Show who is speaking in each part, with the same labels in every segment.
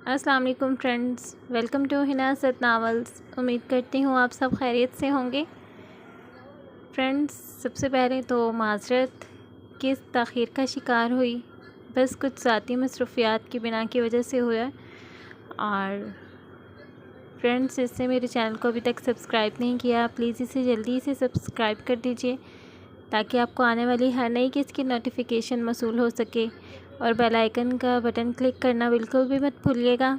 Speaker 1: السلام علیکم friends, welcome to ہنا ست ناولز۔ امید کرتی ہوں آپ سب خیریت سے ہوں گے۔ فرینڈز، سب سے پہلے تو معذرت کہ اس تاخیر کا شکار ہوئی، بس کچھ ذاتی مصروفیات کی بنا کی وجہ سے ہوا۔ اور فرینڈز، اس سے میرے چینل کو ابھی تک سبسکرائب نہیں کیا، پلیز اسے جلدی سے سبسکرائب کر دیجئے تاکہ آپ کو آنے والی ہر نئی قسط کی نوٹیفیکیشن موصول ہو سکے، اور بیل آئیکن کا بٹن کلک کرنا بالکل بھی مت بھولیے گا۔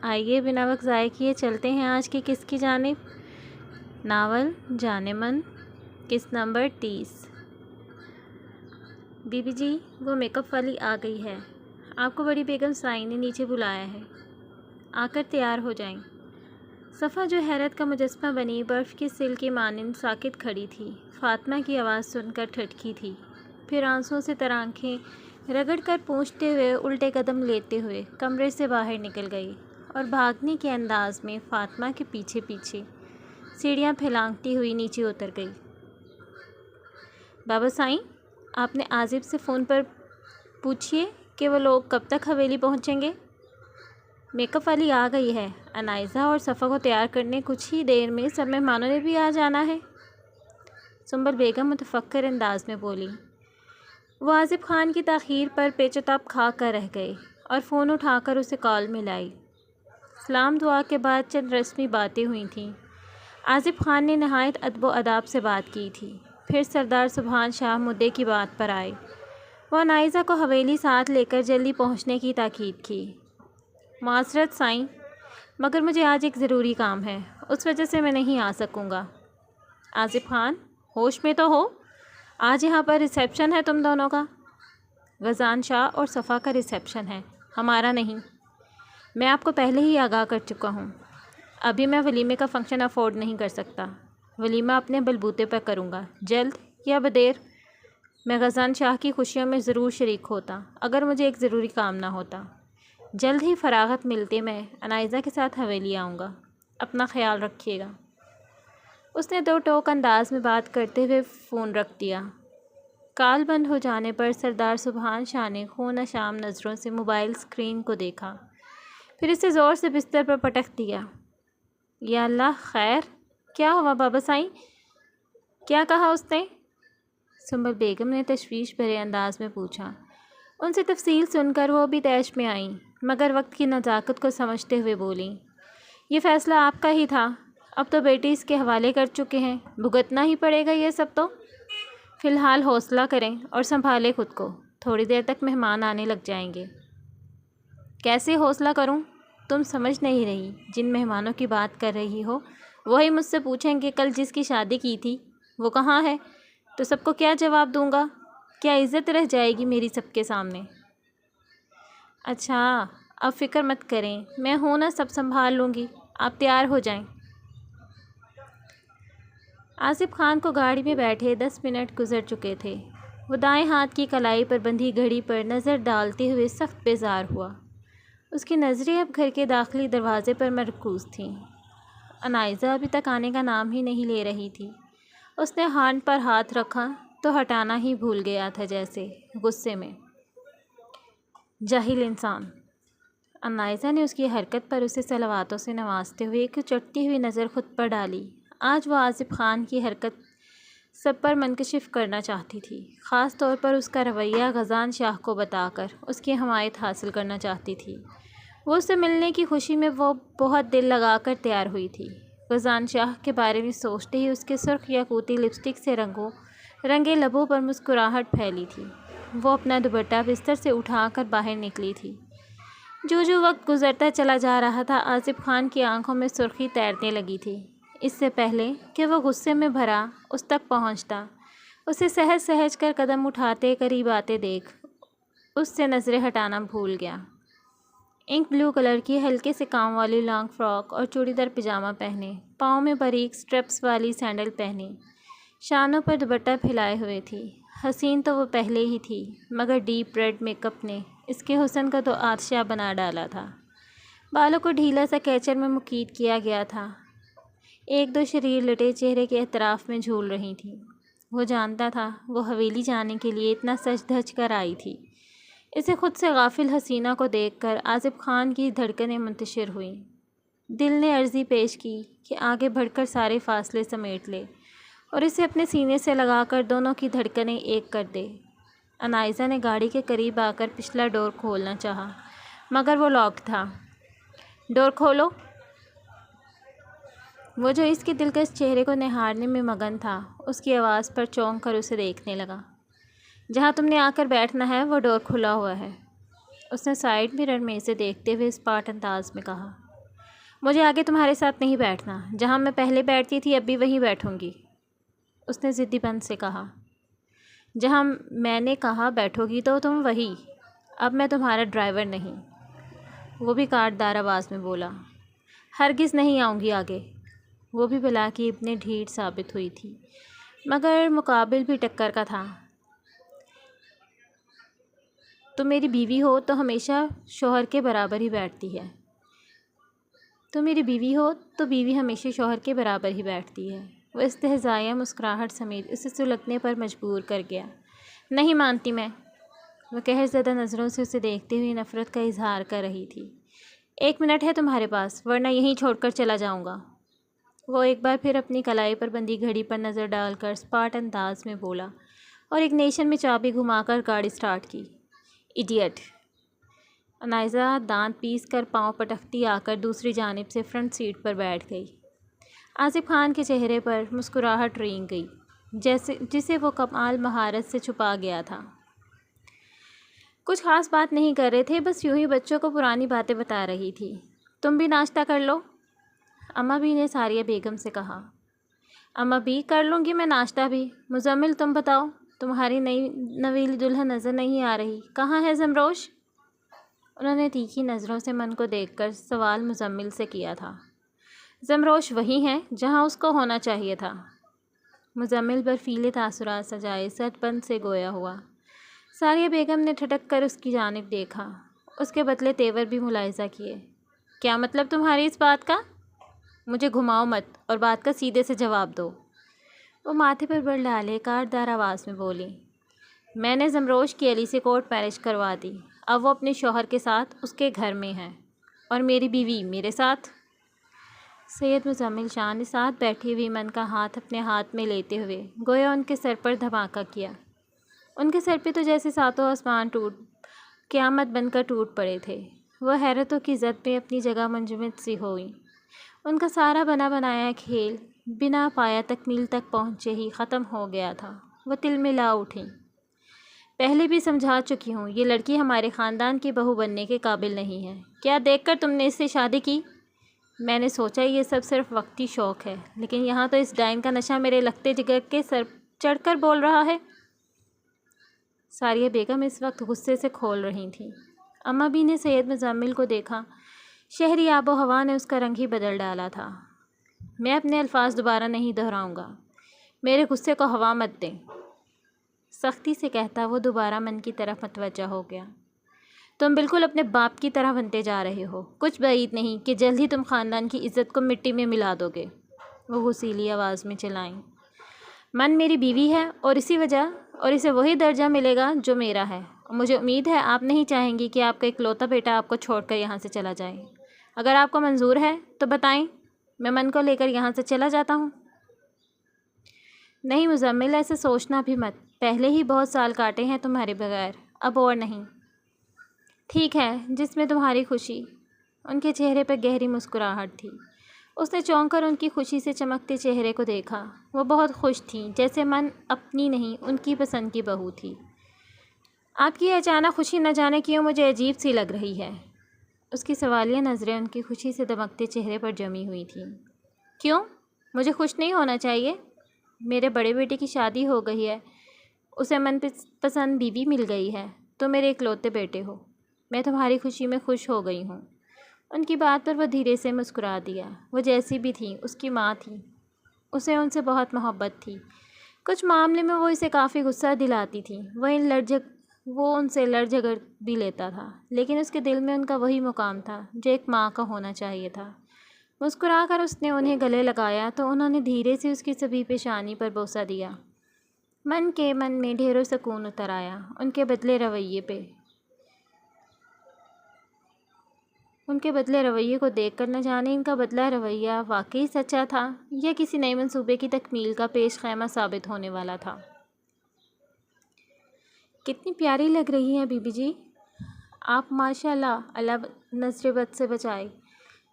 Speaker 1: آئیے بنا وقت ضائع کیے چلتے ہیں آج کی قسط کی جانب۔ ناول جان من، قسط نمبر 30۔ بی بی جی، وہ میک اپ والی آ گئی ہے، آپ کو بڑی بیگم سائی نے نیچے بلایا ہے، آ کر تیار ہو جائیں۔ صفا جو حیرت کا مجسمہ بنی برف کی سل کی مانند ساکت کھڑی تھی، فاطمہ کی آواز سن کر ٹھٹکی تھی، پھر آنسوؤں سے تر آنکھیں رگڑ کر پونچھتے ہوئے الٹے قدم لیتے ہوئے کمرے سے باہر نکل گئی، اور بھاگنے کے انداز میں فاطمہ کے پیچھے پیچھے سیڑھیاں پھلانگتی ہوئی نیچے اتر گئی۔ بابا سائیں، آپ نے عازب سے فون پر پوچھئے کہ وہ لوگ کب تک حویلی پہنچیں گے؟ میک اپ والی آ گئی ہے، انائزہ اور صفا کو تیار کرنے کچھ ہی دیر میں سب مہمانوں نے بھی آ جانا ہے، سنبل بیگم متفکر انداز میں بولی۔ وہ عازب خان کی تاخیر پر پیچ و تاب کھا کر رہ گئے اور فون اٹھا کر اسے کال ملائی۔ سلام دعا کے بعد چند رسمی باتیں ہوئی تھیں۔ عازب خان نے نہایت ادب و آداب سے بات کی تھی، پھر سردار سبحان شاہ مدعے کی بات پر آئے۔ وہ انائزہ کو حویلی ساتھ لے کر جلدی پہنچنے کی تاکید کی۔ معذرت سائیں، مگر مجھے آج ایک ضروری کام ہے، اس وجہ سے میں نہیں آ سکوں گا۔ عازب خان، ہوش میں تو ہو؟ آج یہاں پر ریسیپشن ہے تم دونوں کا۔ غزان شاہ اور صفا کا ریسیپشن ہے، ہمارا نہیں۔ میں آپ کو پہلے ہی آگاہ کر چکا ہوں، ابھی میں ولیمے کا فنکشن افورڈ نہیں کر سکتا، ولیمہ اپنے بلبوتے پر کروں گا، جلد یا بدیر۔ میں غزان شاہ کی خوشیوں میں ضرور شریک ہوتا اگر مجھے ایک ضروری کام نہ ہوتا۔ جلد ہی فراغت ملتے میں انائزہ کے ساتھ حویلی آؤں گا، اپنا خیال رکھیے گا۔ اس نے دو ٹوک انداز میں بات کرتے ہوئے فون رکھ دیا۔ کال بند ہو جانے پر سردار سبحان شاہ نے خون اشام نظروں سے موبائل اسکرین کو دیکھا، پھر اسے زور سے بستر پر پٹک دیا۔ یا اللہ، خیر؟ کیا ہوا بابا سائیں؟ کیا کہا اس نے؟ سنبل بیگم نے تشویش بھرے انداز میں پوچھا۔ ان سے تفصیل سن کر وہ بھی طیش میں آئیں، مگر وقت کی نزاکت کو سمجھتے ہوئے بولیں، یہ فیصلہ آپ کا ہی تھا، اب تو بیٹی اس کے حوالے کر چکے ہیں، بھگتنا ہی پڑے گا یہ سب تو۔ فی الحال حوصلہ کریں اور سنبھالیں خود کو، تھوڑی دیر تک مہمان آنے لگ جائیں گے۔ کیسے حوصلہ کروں؟ تم سمجھ نہیں رہی، جن مہمانوں کی بات کر رہی ہو وہی مجھ سے پوچھیں کہ کل جس کی شادی کی تھی وہ کہاں ہے، تو سب کو کیا جواب دوں گا؟ کیا عزت رہ جائے گی میری سب کے سامنے؟ اچھا، اب فکر مت کریں، میں ہوں نا، سب سنبھال لوں گی، آپ تیار ہو جائیں۔ عازب خان کو گاڑی میں بیٹھے 10 منٹ گزر چکے تھے۔ وہ دائیں ہاتھ کی کلائی پر بندھی گھڑی پر نظر ڈالتے ہوئے سخت بیزار ہوا۔ اس کی نظریں اب گھر کے داخلی دروازے پر مرکوز تھیں۔ انائزہ ابھی تک آنے کا نام ہی نہیں لے رہی تھی۔ اس نے ہارن پر ہاتھ رکھا تو ہٹانا ہی بھول گیا تھا، جیسے غصے میں۔ جاہل انسان! انائزہ نے اس کی حرکت پر اسے صلواتوں سے نوازتے ہوئے ایک چٹتی ہوئی نظر خود پر ڈالی۔ آج وہ عازب خان کی حرکت سب پر منکشف کرنا چاہتی تھی، خاص طور پر اس کا رویہ غزان شاہ کو بتا کر اس کی حمایت حاصل کرنا چاہتی تھی۔ وہ اس سے ملنے کی خوشی میں وہ بہت دل لگا کر تیار ہوئی تھی۔ غزان شاہ کے بارے میں سوچتے ہی اس کے سرخ یاقوتی لپسٹک سے رنگے لبوں پر مسکراہٹ پھیلی تھی۔ وہ اپنا دوپٹہ بستر سے اٹھا کر باہر نکلی تھی۔ جو وقت گزرتا چلا جا رہا تھا، عازب خان کی آنکھوں میں سرخی تیرنے لگی تھی۔ اس سے پہلے کہ وہ غصے میں بھرا اس تک پہنچتا، اسے سہج سہج کر قدم اٹھاتے قریب آتے دیکھ اس سے نظریں ہٹانا بھول گیا۔ انک بلو کلر کی ہلکے سے کام والی لانگ فراک اور چوڑی دار پجامہ پہنے، پاؤں میں باریک سٹرپس والی سینڈل پہنی، شانوں پر دوپٹہ پھیلائے ہوئے تھی۔ حسین تو وہ پہلے ہی تھی، مگر ڈیپ ریڈ میک اپ نے اس کے حسن کا تو آتشہ بنا ڈالا تھا۔ بالوں کو ڈھیلا سا کیچر میں مکید کیا گیا تھا، ایک دو شریر لٹے چہرے کے اطراف میں جھول رہی تھیں۔ وہ جانتا تھا وہ حویلی جانے کے لیے اتنا سج دھج کر آئی تھی اسے خود سے غافل حسینہ کو دیکھ کر آصف خان کی دھڑکنیں منتشر ہوئیں۔ دل نے عرضی پیش کی کہ آگے بڑھ کر سارے فاصلے سمیٹ لے اور اسے اپنے سینے سے لگا کر دونوں کی دھڑکنیں ایک کر دے۔ انائزہ نے گاڑی کے قریب آ کر پچھلا ڈور کھولنا چاہا مگر وہ لاک تھا۔ ڈور کھولو۔ وہ جو اس کے دلکش چہرے کو نہارنے میں مگن تھا اس کی آواز پر چونک کر اسے دیکھنے لگا۔ جہاں تم نے آ کر بیٹھنا ہے وہ ڈور کھلا ہوا ہے، اس نے سائیڈ مرر میں اسے دیکھتے ہوئے اسپاٹ انداز میں کہا۔ مجھے آگے تمہارے ساتھ نہیں بیٹھنا، جہاں میں پہلے بیٹھتی تھی اب بھی وہیں بیٹھوں گی، اس نے ضدی پن سے کہا۔ جہاں میں نے کہا بیٹھو گی تو تم وہی، اب میں تمہارا ڈرائیور نہیں، وہ بھی کاٹدار آواز میں بولا۔ ہرگز نہیں آؤں گی آگے، وہ بھی بلا کی ابن ڈھیٹ ثابت ہوئی تھی مگر مقابل بھی ٹکر کا تھا۔ تم میری بیوی ہو تو ہمیشہ شوہر کے برابر ہی بیٹھتی ہے، تو میری بیوی ہو تو بیوی ہمیشہ شوہر کے برابر ہی بیٹھتی ہے۔ وہ استہزائیہ مسکراہٹ سمیت اسے سلگنے پر مجبور کر گیا۔ نہیں مانتی میں، وہ قہر زدہ نظروں سے اسے دیکھتے ہوئے نفرت کا اظہار کر رہی تھی۔ 1 منٹ ہے تمہارے پاس ورنہ یہیں چھوڑ کر چلا جاؤں گا، وہ ایک بار پھر اپنی کلائی پر بندھی گھڑی پر نظر ڈال کر اسپاٹ انداز میں بولا اور اگنیشن میں چابی گھما کر گاڑی سٹارٹ کی۔ ایڈیٹ! انائزہ دانت پیس کر پاؤں پٹکتی آ کر دوسری جانب سے فرنٹ سیٹ پر بیٹھ گئی۔ آصف خان کے چہرے پر مسکراہٹ رینگ گئی جسے وہ کمال مہارت سے چھپا گیا تھا۔ کچھ خاص بات نہیں کر رہے تھے، بس یوں ہی بچوں کو پرانی باتیں بتا رہی تھی۔ تم بھی ناشتہ کر لو، اماں بھی نے ساریہ بیگم سے کہا۔ اماں بھی کر لوں گی میں ناشتہ بھی۔ مزمل تم بتاؤ، تمہاری نئی نویلی دلہن نظر نہیں آ رہی، کہاں ہے زمروش؟ انہوں نے تیکھی نظروں سے من کو دیکھ کر سوال مزمل سے کیا تھا۔ زمروش وہی ہے جہاں اس کو ہونا چاہیے تھا، مزمل برفیلے تاثرات سجائے سٹ بند سے گویا ہوا۔ ساریہ بیگم نے ٹھٹک کر اس کی جانب دیکھا، اس کے بدلے تیور بھی ملاحظہ کیے۔ کیا مطلب تمہاری اس بات کا؟ مجھے گھماؤ مت اور بات کا سیدھے سے جواب دو، وہ ماتھے پر بر ڈالے کاٹدار آواز میں بولی۔ میں نے زمروش کی علی سے کورٹ میرج کروا دی، اب وہ اپنے شوہر کے ساتھ اس کے گھر میں ہے اور میری بیوی میرے ساتھ۔ سید مزمل شاہ نے ساتھ بیٹھی ہوئی من کا ہاتھ اپنے ہاتھ میں لیتے ہوئے گویا ان کے سر پر دھماکہ کیا۔ ان کے سر پہ تو جیسے ساتوں آسمان قیامت بن کر ٹوٹ پڑے تھے۔ وہ حیرتوں کی زد میں اپنی جگہ منجمد سی ہوئیں۔ ان کا سارا بنا بنایا کھیل بنا پایا تکمیل تک پہنچے ہی ختم ہو گیا تھا۔ وہ تل میں لا اٹھیں۔ پہلے بھی سمجھا چکی ہوں، یہ لڑکی ہمارے خاندان کی بہو بننے کے قابل نہیں ہے۔ کیا دیکھ کر تم نے اس سے شادی کی؟ میں نے سوچا یہ سب صرف وقتی شوق ہے، لیکن یہاں تو اس ڈائن کا نشہ میرے لگتے جگر کے سر چڑھ کر بول رہا ہے۔ ساریہ بیگم اس وقت غصے سے کھول رہی تھیں۔ اماں بھی نے سید مزمل کو دیکھا، شہری آب و ہوا نے اس کا رنگ ہی بدل ڈالا تھا۔ میں اپنے الفاظ دوبارہ نہیں دہراؤں گا، میرے غصے کو ہوا مت دیں، سختی سے کہتا وہ دوبارہ من کی طرف متوجہ ہو گیا۔ تم بالکل اپنے باپ کی طرح بنتے جا رہے ہو، کچھ بعید نہیں کہ جلد ہی تم خاندان کی عزت کو مٹی میں ملا دو گے، وہ غصیلی آواز میں چلائیں۔ من میری بیوی ہے اور اسے وہی درجہ ملے گا جو میرا ہے، اور مجھے امید ہے آپ نہیں چاہیں گی کہ آپ کا اکلوتا بیٹا آپ کو چھوڑ کر یہاں سے چلا جائے۔ اگر آپ کو منظور ہے تو بتائیں، میں من کو لے کر یہاں سے چلا جاتا ہوں۔ نہیں مزمل، ایسے سوچنا بھی مت، پہلے ہی بہت سال کاٹے ہیں تمہارے بغیر، اب اور نہیں۔ ٹھیک ہے، جس میں تمہاری خوشی۔ ان کے چہرے پر گہری مسکراہٹ تھی۔ اس نے چونک کر ان کی خوشی سے چمکتے چہرے کو دیکھا۔ وہ بہت خوش تھیں، جیسے من اپنی نہیں ان کی پسند کی بہو تھی۔ آپ کی اچانک خوشی نہ جانے کیوں مجھے عجیب سی لگ رہی ہے، اس کی سوالیہ نظریں ان کی خوشی سے دمکتے چہرے پر جمی ہوئی تھیں۔ کیوں؟ مجھے خوش نہیں ہونا چاہیے؟ میرے بڑے بیٹے کی شادی ہو گئی ہے، اسے من پسند بیوی مل گئی ہے، تو میرے اکلوتے بیٹے ہو، میں تمہاری خوشی میں خوش ہو گئی ہوں۔ ان کی بات پر وہ دھیرے سے مسکرا دیا۔ وہ جیسی بھی تھیں اس کی ماں تھی، اسے ان سے بہت محبت تھی۔ کچھ معاملے میں وہ اسے کافی غصہ دلاتی تھی، وہ ان سے لڑ جھگڑ بھی لیتا تھا، لیکن اس کے دل میں ان کا وہی مقام تھا جو ایک ماں کا ہونا چاہیے تھا۔ مسکرا کر اس نے انہیں گلے لگایا تو انہوں نے دھیرے سے اس کی سبھی پیشانی پر بوسہ دیا۔ من میں ڈھیروں سکون اتر آیا ان کے بدلے رویے پہ۔ ان کے بدلے رویے کو دیکھ کر نہ جانے ان کا بدلہ رویہ واقعی سچا تھا یا کسی نئے منصوبے کی تکمیل کا پیش خیمہ ثابت ہونے والا تھا۔ کتنی پیاری لگ رہی ہیں بی بی جی آپ، ماشاء اللہ، اللہ نظر بد سے بچائے۔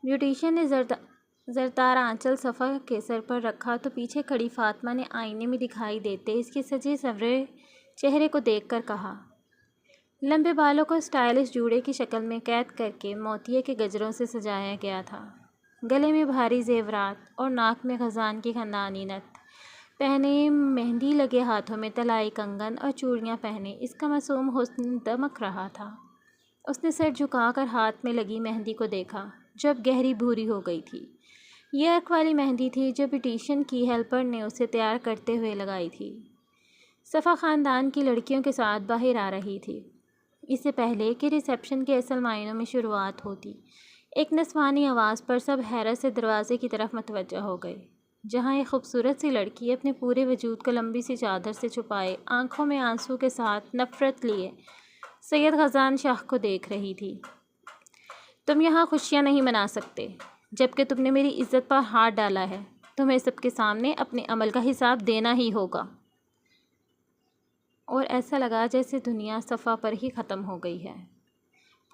Speaker 1: بیوٹیشین نے زرتار آنچل صفا کے سر پر رکھا تو پیچھے کھڑی فاطمہ نے آئینے میں دکھائی دیتے اس کے سجے سنورے چہرے کو دیکھ کر کہا۔ لمبے بالوں کو اسٹائلش جوڑے کی شکل میں قید کر کے موتیے کے گجروں سے سجایا گیا تھا۔ گلے میں بھاری زیورات اور ناک میں خزان کی خاندانی نت پہنے، مہندی لگے ہاتھوں میں طلائی کنگن اور چوڑیاں پہنے اس کا معصوم حسن دمک رہا تھا۔ اس نے سر جھکا کر ہاتھ میں لگی مہندی کو دیکھا جو اب گہری بھوری ہو گئی تھی۔ یہ عرق والی مہندی تھی جو بیوٹیشین کی ہیلپر نے اسے تیار کرتے ہوئے لگائی تھی۔ صفا خاندان کی لڑکیوں کے ساتھ باہر آ رہی تھی۔ اس سے پہلے کہ ریسیپشن کے اصل معنوں میں شروعات ہوتی، ایک نسوانی آواز پر سب حیرت سے دروازے کی طرف متوجہ ہو گئے، جہاں ایک خوبصورت سی لڑکی اپنے پورے وجود کو لمبی سی چادر سے چھپائے، آنکھوں میں آنسو کے ساتھ نفرت لیے سید غزان شاہ کو دیکھ رہی تھی۔ تم یہاں خوشیاں نہیں منا سکتے جبکہ تم نے میری عزت پر ہاتھ ڈالا ہے، تمہیں سب کے سامنے اپنے عمل کا حساب دینا ہی ہوگا۔ اور ایسا لگا جیسے دنیا صفا پر ہی ختم ہو گئی ہے۔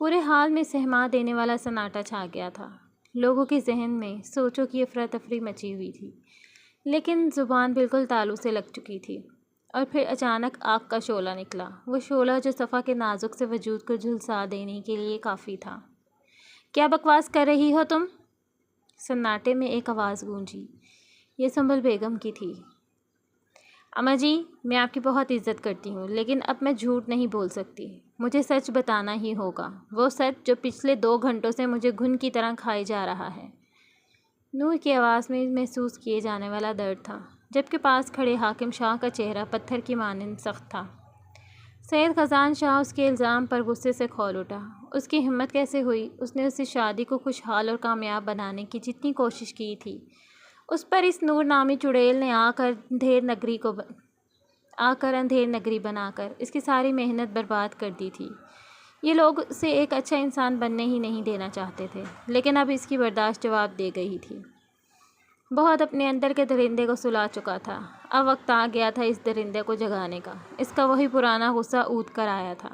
Speaker 1: پورے حال میں سہما دینے والا سناٹا چھا گیا تھا۔ لوگوں کے ذہن میں سوچوں کی افراتفری مچی ہوئی تھی، لیکن زبان بالکل تالو سے لگ چکی تھی۔ اور پھر اچانک آگ کا شعلہ نکلا، وہ شعلہ جو صفا کے نازک سے وجود کو جھلسا دینے کے لیے کافی تھا۔ کیا بکواس کر رہی ہو تم؟ سناٹے میں ایک آواز گونجی۔ یہ سنبل بیگم کی تھی۔ اماں جی، میں آپ کی بہت عزت کرتی ہوں، لیکن اب میں جھوٹ نہیں بول سکتی، مجھے سچ بتانا ہی ہوگا، وہ سچ جو پچھلے 2 گھنٹوں سے مجھے گھن کی طرح کھائے جا رہا ہے۔ نور کی آواز میں محسوس کیے جانے والا درد تھا، جبکہ پاس کھڑے حاکم شاہ کا چہرہ پتھر کی مانند سخت تھا۔ سید غزان شاہ اس کے الزام پر غصے سے کھول اٹھا۔ اس کی ہمت کیسے ہوئی؟ اس نے اس شادی کو خوشحال اور کامیاب بنانے کی جتنی کوشش کی تھی، اس پر اس نور نامی چڑیل نے آ کر اندھیر نگری بنا کر اس کی ساری محنت برباد کر دی تھی۔ یہ لوگ اسے ایک اچھا انسان بننے ہی نہیں دینا چاہتے تھے، لیکن اب اس کی برداشت جواب دے گئی تھی۔ بہت اپنے اندر کے درندے کو سلا چکا تھا، اب وقت آ گیا تھا اس درندے کو جگانے کا۔ اس کا وہی پرانا غصہ اود کر آیا تھا۔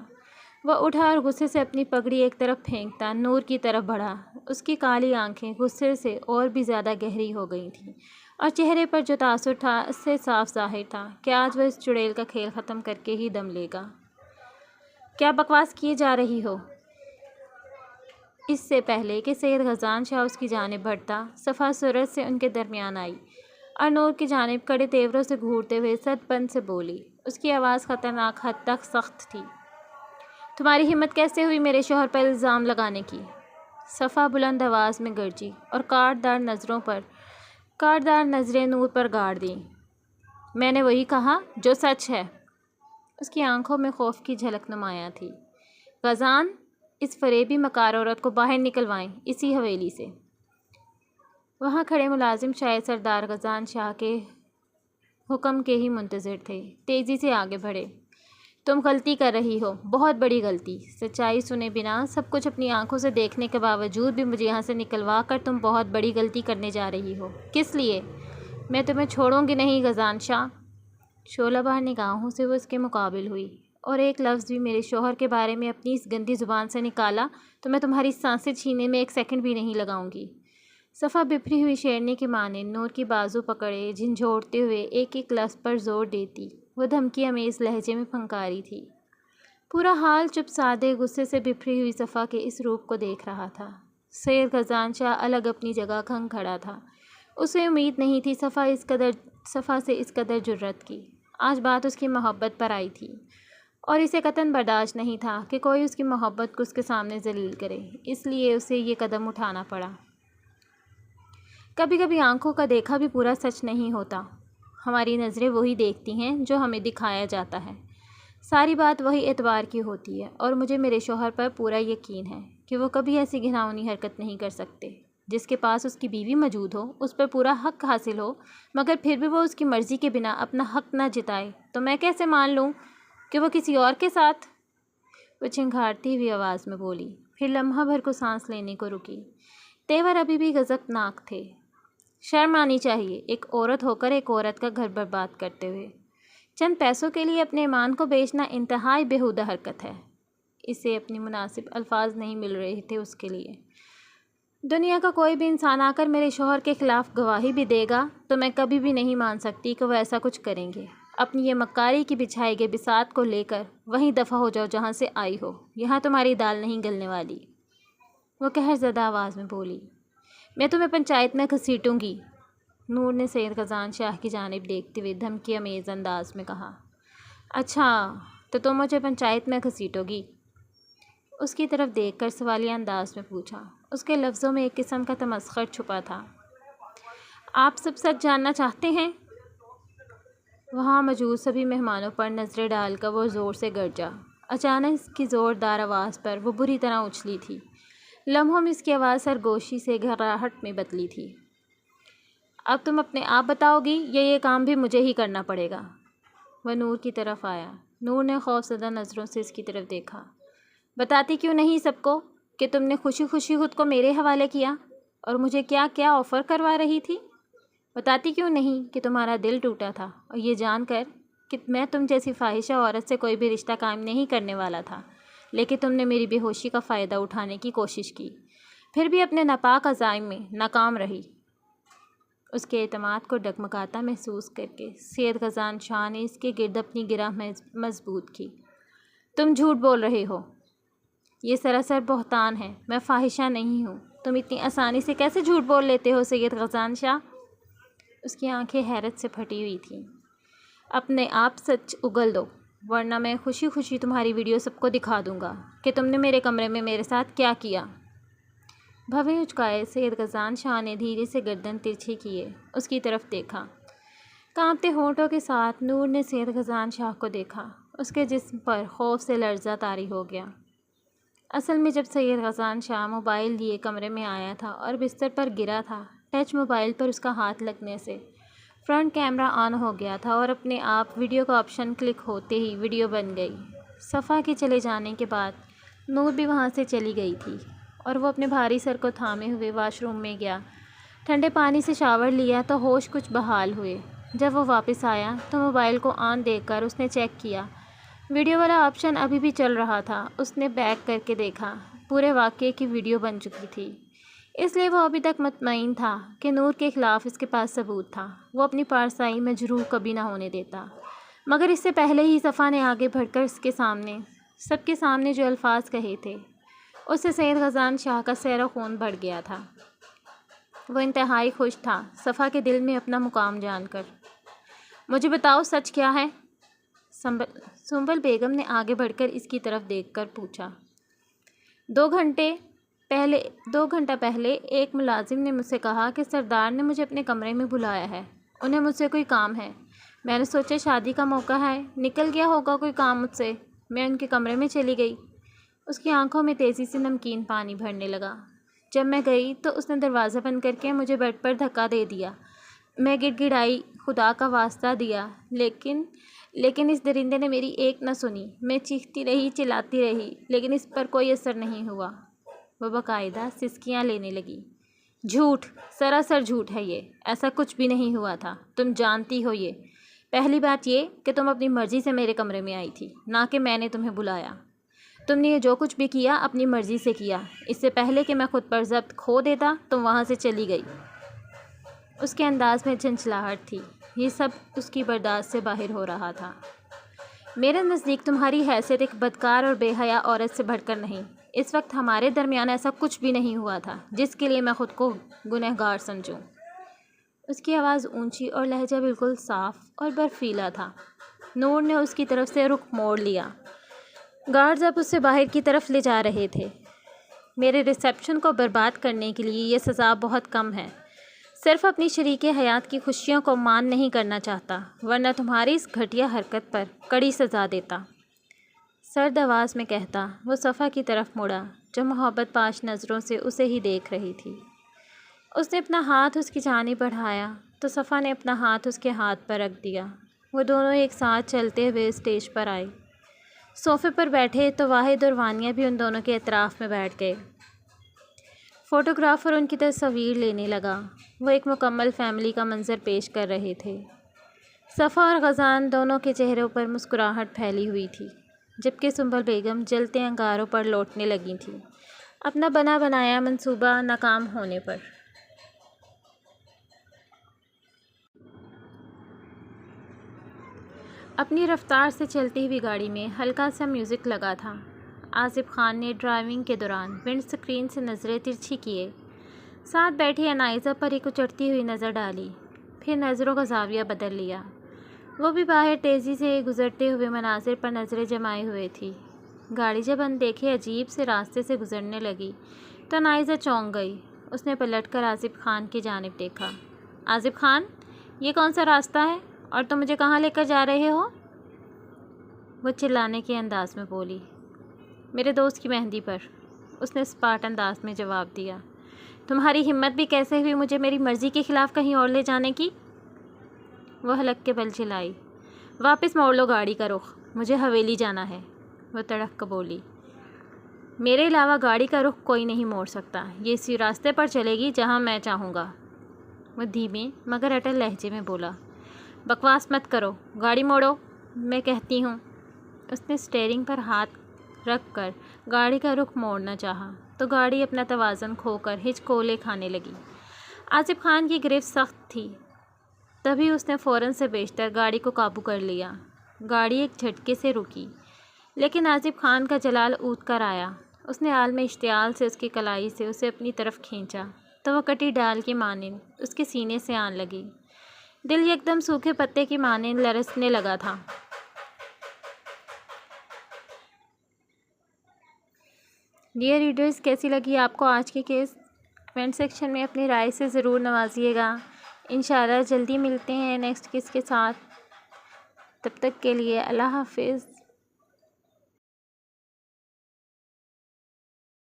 Speaker 1: وہ اٹھا اور غصے سے اپنی پگڑی ایک طرف پھینکتا نور کی طرف بڑھا۔ اس کی کالی آنکھیں غصے سے اور بھی زیادہ گہری ہو گئی تھیں، اور چہرے پر جو تاثر تھا اس سے صاف ظاہر تھا کہ آج وہ اس چڑیل کا کھیل ختم کر کے ہی دم لے گا۔ کیا بکواس کیے جا رہی ہو؟ اس سے پہلے کہ سید غزان شاہ اس کی جانب بڑھتا، صفا سرعت سے ان کے درمیان آئی اور نور کی جانب کڑے تیوروں سے گھورتے ہوئے سخت بند سے بولی۔ اس کی آواز خطرناک حد تک سخت تھی۔ تمہاری ہمت کیسے ہوئی میرے شوہر پر الزام لگانے کی؟ صفا بلند آواز میں گرجی اور کاٹدار نظریں نور پر گاڑ دیں۔ میں نے وہی کہا جو سچ ہے۔ اس کی آنکھوں میں خوف کی جھلک نمایاں تھی۔ غزان، اس فریبی مکار عورت کو باہر نکلوائیں اسی حویلی سے۔ وہاں کھڑے ملازم شاید سردار غزان شاہ کے حکم کے ہی منتظر تھے، تیزی سے آگے بڑھے۔ تم غلطی کر رہی ہو، بہت بڑی غلطی۔ سچائی سنے بنا، سب کچھ اپنی آنکھوں سے دیکھنے کے باوجود بھی مجھے یہاں سے نکلوا کر تم بہت بڑی غلطی کرنے جا رہی ہو۔ کس لیے؟ میں تمہیں چھوڑوں گی نہیں غزان شاہ۔ شعلہ بار نگاہوں سے وہ اس کے مقابل ہوئی۔ اور ایک لفظ بھی میرے شوہر کے بارے میں اپنی اس گندی زبان سے نکالا تو میں تمہاری سانسیں چھیننے میں 1 سیکنڈ بھی نہیں لگاؤں گی۔ صفا بپھری ہوئی شیرنی کے مانند نور کی بازو پکڑے جھنجھوڑتے ہوئے ایک ایک لفظ پر زور دیتی، وہ دھمکی امیز لہجے میں پھنکاری تھی۔ پورا حال چپ سادے غصے سے بپھری ہوئی صفا کے اس روپ کو دیکھ رہا تھا۔ سید غزان شاہ الگ اپنی جگہ کھنگ کھڑا تھا۔ اسے امید نہیں تھی صفا سے اس قدر جرأت کی۔ آج بات اس کی محبت پر آئی تھی، اور اسے قطعاً برداشت نہیں تھا کہ کوئی اس کی محبت کو اس کے سامنے ذلیل کرے، اس لیے اسے یہ قدم اٹھانا پڑا۔ کبھی کبھی آنکھوں کا دیکھا بھی پورا سچ نہیں ہوتا۔ ہماری نظریں وہی دیکھتی ہیں جو ہمیں دکھایا جاتا ہے۔ ساری بات وہی اعتبار کی ہوتی ہے، اور مجھے میرے شوہر پر پورا یقین ہے کہ وہ کبھی ایسی گھناؤنی حرکت نہیں کر سکتے۔ جس کے پاس اس کی بیوی موجود ہو، اس پر پورا حق حاصل ہو، مگر پھر بھی وہ اس کی مرضی کے بنا اپنا حق نہ جتائے، تو میں کیسے مان لوں کہ وہ کسی اور کے ساتھ؟ وہ چنگھاڑتی ہوئی آواز میں بولی۔ پھر لمحہ بھر کو سانس لینے کو رکی۔ تیور ابھی بھی غضبناک تھے۔ شرم آنی چاہیے ایک عورت ہو کر ایک عورت کا گھر برباد کرتے ہوئے۔ چند پیسوں کے لیے اپنے ایمان کو بیچنا انتہائی بیہودہ حرکت ہے۔ اسے اپنی مناسب الفاظ نہیں مل رہے تھے اس کے لیے۔ دنیا کا کوئی بھی انسان آ کر میرے شوہر کے خلاف گواہی بھی دے گا تو میں کبھی بھی نہیں مان سکتی کہ وہ ایسا کچھ کریں گے۔ اپنی یہ مکاری کی بچھائی گئی بساط کو لے کر وہیں دفع ہو جاؤ جہاں سے آئی ہو، یہاں تمہاری دال نہیں گلنے والی۔ وہ قہر زدہ آواز میں بولی۔ میں تمہیں پنچایت میں گھسیٹوں گی، نور نے سید غزان شاہ کی جانب دیکھتے ہوئے دھمکی آمیز انداز میں کہا۔ اچھا تو تم مجھے پنچایت میں گھسیٹو گی؟ اس کی طرف دیکھ کر سوالیہ انداز میں پوچھا۔ اس کے لفظوں میں ایک قسم کا تمسخر چھپا تھا۔ آپ سب سچ جاننا چاہتے ہیں؟ وہاں موجود سبھی مہمانوں پر نظریں ڈال کر وہ زور سے گرجا۔ اچانک اس کی زوردار آواز پر وہ بری طرح اچھلی تھی۔ لمحوں میں اس کی آواز سرگوشی سے گھراہٹ میں بدلی تھی۔ اب تم اپنے آپ بتاؤ گی یا یہ کام بھی مجھے ہی کرنا پڑے گا؟ وہ نور کی طرف آیا۔ نور نے خوفزدہ نظروں سے اس کی طرف دیکھا۔ بتاتی کیوں نہیں سب کو کہ تم نے خوشی خوشی خود کو میرے حوالے کیا اور مجھے کیا کیا آفر کروا رہی تھی؟ بتاتی کیوں نہیں کہ تمہارا دل ٹوٹا تھا اور یہ جان کر کہ میں تم جیسی فاحشہ عورت سے کوئی بھی رشتہ قائم نہیں کرنے والا تھا، لیکن تم نے میری بے ہوشی کا فائدہ اٹھانے کی کوشش کی، پھر بھی اپنے ناپاک عزائم میں ناکام رہی۔ اس کے اعتماد کو ڈگمگاتا محسوس کر کے سید غزان شاہ نے اس کے گرد اپنی گرہ مضبوط کی۔ تم جھوٹ بول رہے ہو، یہ سراسر بہتان ہے، میں فاحشہ نہیں ہوں۔ تم اتنی آسانی سے کیسے جھوٹ بول لیتے ہو سید غزان شاہ؟ اس کی آنکھیں حیرت سے پھٹی ہوئی تھیں۔ اپنے آپ سچ اگل دو ورنہ میں خوشی خوشی تمہاری ویڈیو سب کو دکھا دوں گا کہ تم نے میرے کمرے میں میرے ساتھ کیا کیا۔ بھویں اچکائے سید غزان شاہ نے دھیرے سے گردن ترچھی کیے اس کی طرف دیکھا۔ کانپتے ہونٹوں کے ساتھ نور نے سید غزان شاہ کو دیکھا۔ اس کے جسم پر خوف سے لرزہ طاری ہو گیا۔ اصل میں جب سید غزان شاہ موبائل لیے کمرے میں آیا تھا اور بستر پر گرا تھا، ٹچ موبائل پر اس کا ہاتھ لگنے سے فرنٹ کیمرہ آن ہو گیا تھا اور اپنے آپ ویڈیو کا آپشن کلک ہوتے ہی ویڈیو بن گئی۔ صفا کے چلے جانے کے بعد نور بھی وہاں سے چلی گئی تھی اور وہ اپنے بھاری سر کو تھامے ہوئے واش روم میں گیا۔ ٹھنڈے پانی سے شاور لیا تو ہوش کچھ بحال ہوئے۔ جب وہ واپس آیا تو موبائل کو آن دیکھ کر اس نے چیک کیا، ویڈیو والا آپشن ابھی بھی چل رہا تھا۔ اس نے بیک کر کے دیکھا، پورے واقعے کی ویڈیو بن چکی تھی، اس لیے وہ ابھی تک مطمئن تھا کہ نور کے خلاف اس کے پاس ثبوت تھا۔ وہ اپنی پارسائی مجروح کبھی نہ ہونے دیتا۔ مگر اس سے پہلے ہی صفا نے آگے بڑھ کر سب کے سامنے جو الفاظ کہے تھے، اس سے سید غزان شاہ کا سیر و خون بڑھ گیا تھا۔ وہ انتہائی خوش تھا صفا کے دل میں اپنا مقام جان کر۔ مجھے بتاؤ سچ کیا ہے؟ سنبل بیگم نے آگے بڑھ کر اس کی طرف دیکھ کر پوچھا۔ 2 گھنٹہ پہلے ایک ملازم نے مجھ سے کہا کہ سردار نے مجھے اپنے کمرے میں بلایا ہے، انہیں مجھ سے کوئی کام ہے۔ میں نے سوچا شادی کا موقع ہے، نکل گیا ہوگا کوئی کام مجھ سے، میں ان کے کمرے میں چلی گئی۔ اس کی آنکھوں میں تیزی سے نمکین پانی بھرنے لگا۔ جب میں گئی تو اس نے دروازہ بند کر کے مجھے بیڈ پر دھکا دے دیا۔ میں گڑ گڑائی، خدا کا واسطہ دیا، لیکن اس درندے نے میری ایک نہ سنی۔ میں چیختی رہی، چلاتی رہی، لیکن اس پر کوئی اثر نہیں ہوا۔ وہ باقاعدہ سسکیاں لینے لگی۔ جھوٹ، سراسر جھوٹ ہے یہ، ایسا کچھ بھی نہیں ہوا تھا، تم جانتی ہو یہ۔ پہلی بات یہ کہ تم اپنی مرضی سے میرے کمرے میں آئی تھی، نہ کہ میں نے تمہیں بلایا۔ تم نے یہ جو کچھ بھی کیا اپنی مرضی سے کیا۔ اس سے پہلے کہ میں خود پر ضبط کھو دیتا تم وہاں سے چلی گئی۔ اس کے انداز میں جھنجھلاہٹ تھی، یہ سب اس کی برداشت سے باہر ہو رہا تھا۔ میرے نزدیک تمہاری حیثیت ایک بدکار اور بے حیا عورت سے بڑھ کر نہیں۔ اس وقت ہمارے درمیان ایسا کچھ بھی نہیں ہوا تھا جس کے لیے میں خود کو گنہگار سمجھوں۔ اس کی آواز اونچی اور لہجہ بالکل صاف اور برفیلا تھا۔ نور نے اس کی طرف سے رخ موڑ لیا۔ گارڈز اب اسے باہر کی طرف لے جا رہے تھے۔ میرے ریسیپشن کو برباد کرنے کے لیے یہ سزا بہت کم ہے۔ صرف اپنی شریک حیات کی خوشیوں کو مان نہیں کرنا چاہتا، ورنہ تمہاری اس گھٹیا حرکت پر کڑی سزا دیتا۔ سرد آواز میں کہتا وہ صفا کی طرف مڑا جو محبت پاش نظروں سے اسے ہی دیکھ رہی تھی۔ اس نے اپنا ہاتھ اس کی جانب بڑھایا تو صفا نے اپنا ہاتھ اس کے ہاتھ پر رکھ دیا۔ وہ دونوں ایک ساتھ چلتے ہوئے اسٹیج پر آئے۔ صوفے پر بیٹھے تو واحد اور وانیہ بھی ان دونوں کے اطراف میں بیٹھ گئے۔ فوٹوگرافر ان کی تصاویر لینے لگا۔ وہ ایک مکمل فیملی کا منظر پیش کر رہے تھے۔ صفا اور غزان دونوں کے چہروں پر مسکراہٹ پھیلی ہوئی تھی، جبکہ سنبل بیگم جلتے انگاروں پر لوٹنے لگی تھیں، اپنا بنا بنایا منصوبہ ناکام ہونے پر۔ اپنی رفتار سے چلتی ہوئی گاڑی میں ہلکا سا میوزک لگا تھا۔ آصف خان نے ڈرائیونگ کے دوران ونڈ اسکرین سے نظریں ترچھی کیے، ساتھ بیٹھی انائزہ پر ایک اچڑتی ہوئی نظر ڈالی، پھر نظروں کا زاویہ بدل لیا۔ وہ بھی باہر تیزی سے گزرتے ہوئے مناظر پر نظریں جمائے ہوئے تھی۔ گاڑی جب اندیکھے عجیب سے راستے سے گزرنے لگی تو انائزہ چونک گئی۔ اس نے پلٹ کر آصف خان کی جانب دیکھا۔ آصف خان، یہ کون سا راستہ ہے اور تم مجھے کہاں لے کر جا رہے ہو؟ وہ چلانے کے انداز میں بولی۔ میرے دوست کی مہندی پر، اس نے اسپاٹ انداز میں جواب دیا۔ تمہاری ہمت بھی کیسے ہوئی مجھے میری مرضی کے خلاف کہیں اور لے جانے کی؟ وہ حلق کے بل چلائی۔ واپس موڑ لو گاڑی کا رخ، مجھے حویلی جانا ہے، وہ تڑک کر بولی۔ میرے علاوہ گاڑی کا رخ کوئی نہیں موڑ سکتا، یہ اسی راستے پر چلے گی جہاں میں چاہوں گا، وہ دھیمے مگر اٹل لہجے میں بولا۔ بکواس مت کرو، گاڑی موڑو، میں کہتی ہوں۔ اس نے اسٹیئرنگ پر ہاتھ رکھ کر گاڑی کا رخ موڑنا چاہا تو گاڑی اپنا توازن کھو کر ہچکولے کھانے لگی۔ آصف خان کی گرفت سخت تھی، تبھی اس نے فوراً سے بیشتر گاڑی کو قابو کر لیا۔ گاڑی ایک جھٹکے سے رکی، لیکن آصف خان کا جلال اونت کر آیا۔ اس نے عالم اشتعال سے اس کی کلائی سے اسے اپنی طرف کھینچا تو وہ کٹی ڈال کی مانند اس کے سینے سے آن لگی۔ دل یکدم سوکھے پتے کی مانند لرزنے لگا تھا۔ ڈیئر ریڈرز، کیسی لگی آپ کو آج کی کیس؟ کمنٹ سیکشن میں اپنی رائے سے ضرور نوازیے گا۔ انشاءاللہ جلدی ملتے ہیں نیکسٹ کیس کے ساتھ۔ تب تک کے لیے اللہ حافظ۔